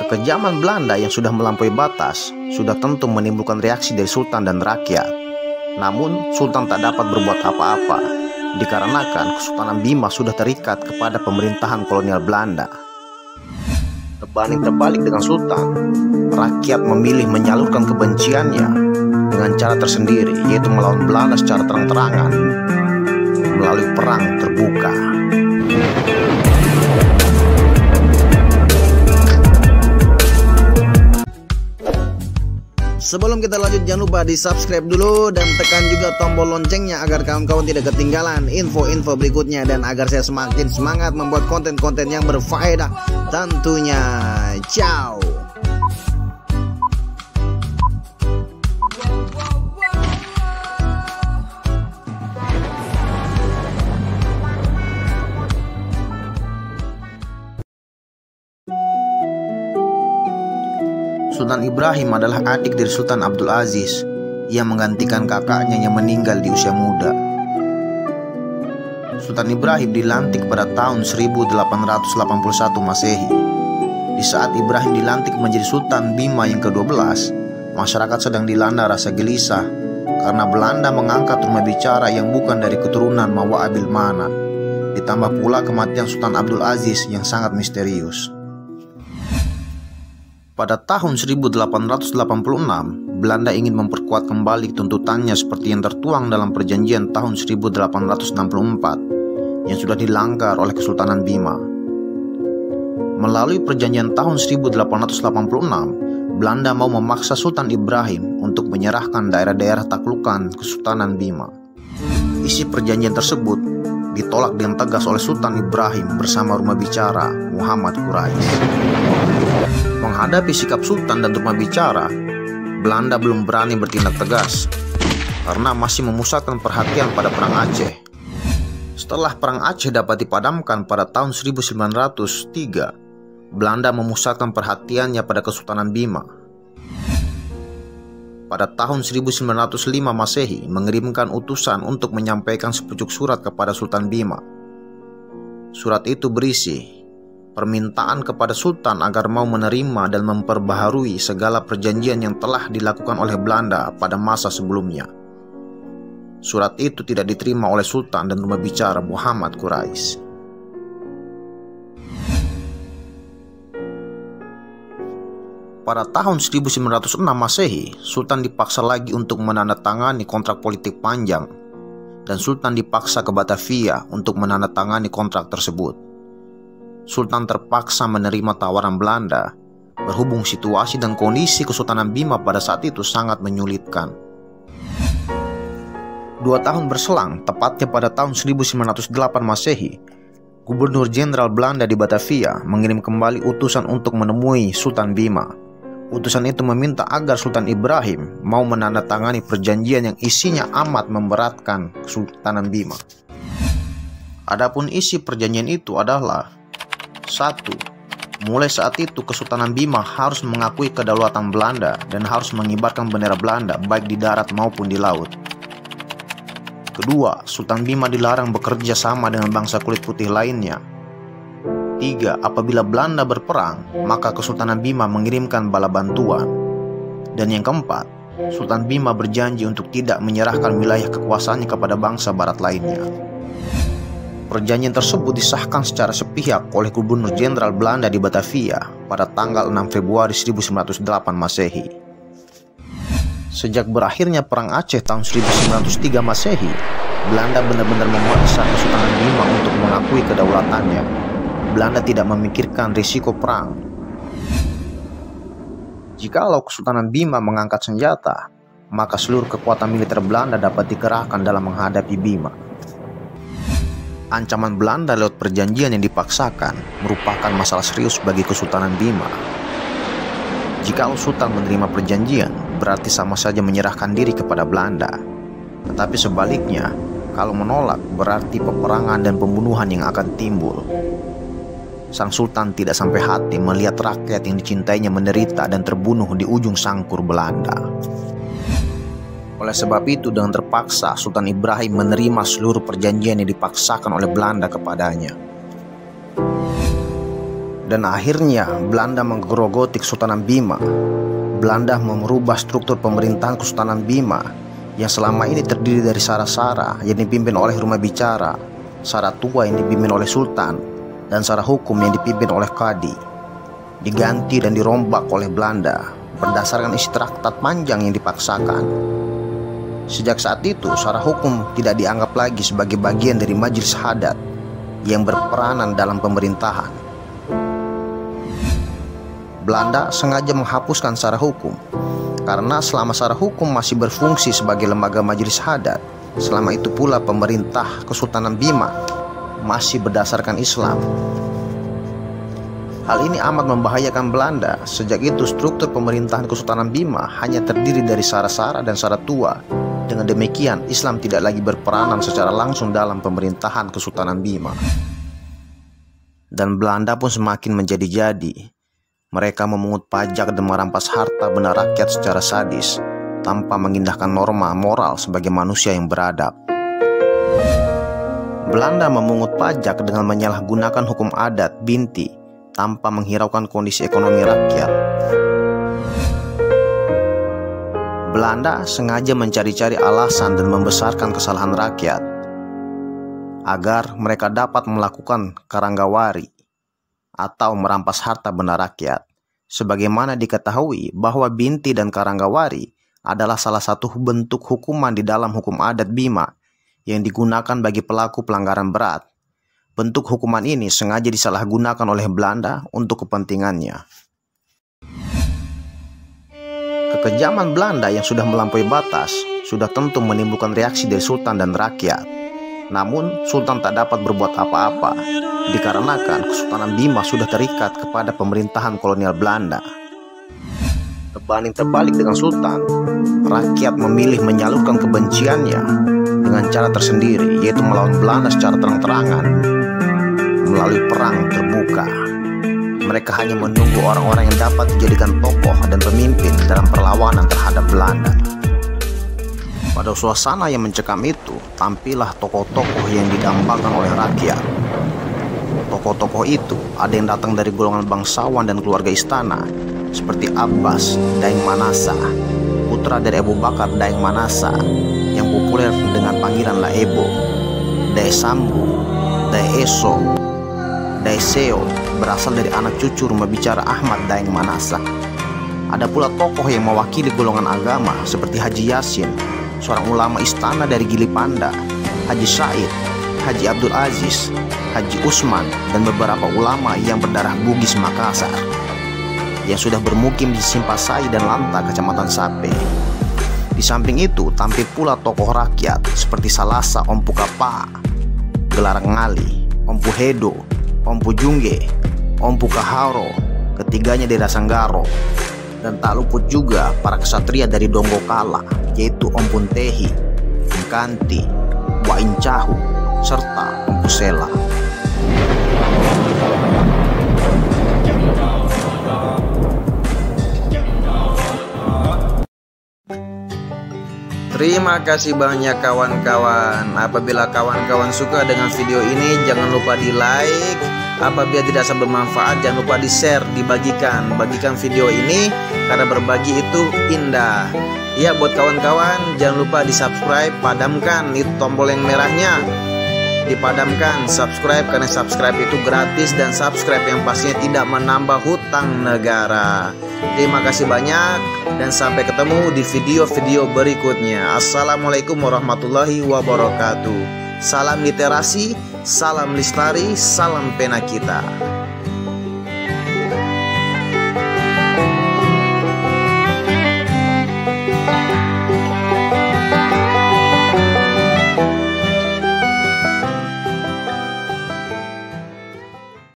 Kekejaman Belanda yang sudah melampaui batas sudah tentu menimbulkan reaksi dari Sultan dan rakyat. Namun Sultan tak dapat berbuat apa-apa dikarenakan Kesultanan Bima sudah terikat kepada pemerintahan kolonial Belanda. Berbanding terbalik dengan Sultan, rakyat memilih menyalurkan kebenciannya dengan cara tersendiri, yaitu melawan Belanda secara terang-terangan melalui perang terbuka. Sebelum kita lanjut, jangan lupa di subscribe dulu dan tekan juga tombol loncengnya agar kawan-kawan tidak ketinggalan info-info berikutnya dan agar saya semakin semangat membuat konten-konten yang berfaedah tentunya. Ciao. Sultan Ibrahim adalah adik dari Sultan Abdul Aziz yang menggantikan kakaknya yang meninggal di usia muda. Sultan Ibrahim dilantik pada tahun 1881 Masehi. Di saat Ibrahim dilantik menjadi Sultan Bima yang ke-12, masyarakat sedang dilanda rasa gelisah karena Belanda mengangkat rumah bicara yang bukan dari keturunan Mawa Abil Mana. Ditambah pula kematian Sultan Abdul Aziz yang sangat misterius. Pada tahun 1886, Belanda ingin memperkuat kembali tuntutannya seperti yang tertuang dalam perjanjian tahun 1864 yang sudah dilanggar oleh Kesultanan Bima. Melalui perjanjian tahun 1886, Belanda mau memaksa Sultan Ibrahim untuk menyerahkan daerah-daerah taklukan Kesultanan Bima. Isi perjanjian tersebut ditolak dengan tegas oleh Sultan Ibrahim bersama rumah bicara Muhammad Quraisy. Menghadapi sikap Sultan dan rumah bicara, Belanda belum berani bertindak tegas karena masih memusatkan perhatian pada Perang Aceh. Setelah Perang Aceh dapat dipadamkan pada tahun 1903, Belanda memusatkan perhatiannya pada Kesultanan Bima. Pada tahun 1905 Masehi mengirimkan utusan untuk menyampaikan sepucuk surat kepada Sultan Bima. Surat itu berisi permintaan kepada Sultan agar mau menerima dan memperbaharui segala perjanjian yang telah dilakukan oleh Belanda pada masa sebelumnya. Surat itu tidak diterima oleh Sultan dan rumah bicara Muhammad Quraisy. Pada tahun 1906 Masehi, Sultan dipaksa lagi untuk menandatangani kontrak politik panjang, dan Sultan dipaksa ke Batavia untuk menandatangani kontrak tersebut. Sultan terpaksa menerima tawaran Belanda, berhubung situasi dan kondisi Kesultanan Bima pada saat itu sangat menyulitkan. 2 tahun berselang, tepatnya pada tahun 1908 Masehi, Gubernur Jenderal Belanda di Batavia mengirim kembali utusan untuk menemui Sultan Bima. Utusan itu meminta agar Sultan Ibrahim mau menandatangani perjanjian yang isinya amat memberatkan Kesultanan Bima. Adapun isi perjanjian itu adalah: 1. Mulai saat itu Kesultanan Bima harus mengakui kedaulatan Belanda dan harus mengibarkan bendera Belanda baik di darat maupun di laut. 2. Sultan Bima dilarang bekerja sama dengan bangsa kulit putih lainnya. 3. Apabila Belanda berperang, maka Kesultanan Bima mengirimkan bala bantuan. Dan yang keempat, Sultan Bima berjanji untuk tidak menyerahkan wilayah kekuasaannya kepada bangsa barat lainnya. Perjanjian tersebut disahkan secara sepihak oleh Gubernur Jenderal Belanda di Batavia pada tanggal 6 Februari 1908 Masehi. Sejak berakhirnya Perang Aceh tahun 1903 Masehi, Belanda benar-benar memaksa Kesultanan Bima untuk mengakui kedaulatannya. Belanda tidak memikirkan risiko perang. Jikalau Kesultanan Bima mengangkat senjata, maka seluruh kekuatan militer Belanda dapat dikerahkan dalam menghadapi Bima. Ancaman Belanda lewat perjanjian yang dipaksakan merupakan masalah serius bagi Kesultanan Bima. Jika Sultan menerima perjanjian, berarti sama saja menyerahkan diri kepada Belanda. Tetapi sebaliknya, kalau menolak berarti peperangan dan pembunuhan yang akan timbul. Sang Sultan tidak sampai hati melihat rakyat yang dicintainya menderita dan terbunuh di ujung sangkur Belanda. Oleh sebab itu, dengan terpaksa Sultan Ibrahim menerima seluruh perjanjian yang dipaksakan oleh Belanda kepadanya. Dan akhirnya Belanda menggerogoti Kesultanan Bima. Belanda merubah struktur pemerintahan Kesultanan Bima yang selama ini terdiri dari sara-sara yang dipimpin oleh rumah bicara, sara tua yang dipimpin oleh sultan, dan sara hukum yang dipimpin oleh kadi. Diganti dan dirombak oleh Belanda berdasarkan isi traktat panjang yang dipaksakan. Sejak saat itu, sara hukum tidak dianggap lagi sebagai bagian dari majelis hadat yang berperanan dalam pemerintahan. Belanda sengaja menghapuskan sara hukum karena selama sara hukum masih berfungsi sebagai lembaga majelis hadat, selama itu pula pemerintah Kesultanan Bima masih berdasarkan Islam. Hal ini amat membahayakan Belanda. Sejak itu struktur pemerintahan Kesultanan Bima hanya terdiri dari sara-sara dan sara tua. Dengan demikian Islam tidak lagi berperanan secara langsung dalam pemerintahan Kesultanan Bima. Dan Belanda pun semakin menjadi-jadi. Mereka memungut pajak dan merampas harta benda rakyat secara sadis, tanpa mengindahkan norma moral sebagai manusia yang beradab. Belanda memungut pajak dengan menyalahgunakan hukum adat binti tanpa menghiraukan kondisi ekonomi rakyat. Belanda sengaja mencari-cari alasan dan membesarkan kesalahan rakyat agar mereka dapat melakukan karanggawari atau merampas harta benda rakyat. Sebagaimana diketahui bahwa binti dan karanggawari adalah salah satu bentuk hukuman di dalam hukum adat Bima yang digunakan bagi pelaku pelanggaran berat. Bentuk hukuman ini sengaja disalahgunakan oleh Belanda untuk kepentingannya. Kekejaman Belanda yang sudah melampaui batas sudah tentu menimbulkan reaksi dari Sultan dan rakyat. Namun Sultan tak dapat berbuat apa-apa dikarenakan Kesultanan Bima sudah terikat kepada pemerintahan kolonial Belanda. Berbanding terbalik dengan Sultan, rakyat memilih menyalurkan kebenciannya dengan cara tersendiri, yaitu melawan Belanda secara terang-terangan melalui perang terbuka. Mereka hanya menunggu orang-orang yang dapat dijadikan tokoh dan pemimpin dalam perlawanan terhadap Belanda. Pada suasana yang mencekam itu, tampillah tokoh-tokoh yang didambakan oleh rakyat. Tokoh-tokoh itu ada yang datang dari golongan bangsawan dan keluarga istana, seperti Abbas Daeng Manasa, putra dari Abu Bakar Daeng Manasa, yang populer dengan panggilan Laebo, Dae Sambu, Dae Eso, Dae Seo, berasal dari anak cucu rumah bicara Ahmad Daeng Manasa. Ada pula tokoh yang mewakili golongan agama seperti Haji Yasin, seorang ulama istana dari Gili Panda, Haji Said, Haji Abdul Aziz, Haji Usman, dan beberapa ulama yang berdarah Bugis Makassar yang sudah bermukim di Simpasai dan Lanta, Kecamatan Sape. Di samping itu tampil pula tokoh rakyat seperti Salasa Ompu Kapa, Gelarang Ngali, Ompu Hedo, Ompu Jungge, Ompu Kaharo, ketiganya dari Rasanggaro, dan tak luput juga para kesatria dari Donggokala, yaitu Ompun Tehi, Mkanti, Waincahu, serta Ompu Sela. Terima kasih banyak kawan-kawan. Apabila kawan-kawan suka dengan video ini, jangan lupa di like. Apabila dirasa bermanfaat, jangan lupa di share, dibagikan. Bagikan video ini karena berbagi itu indah. Ya, buat kawan-kawan jangan lupa di subscribe, padamkan itu tombol yang merahnya, dipadamkan subscribe karena subscribe itu gratis dan subscribe yang pastinya tidak menambah hutang negara. Terima kasih banyak dan sampai ketemu di video-video berikutnya. Assalamualaikum warahmatullahi wabarakatuh. Salam literasi, salam lestari, salam pena kita.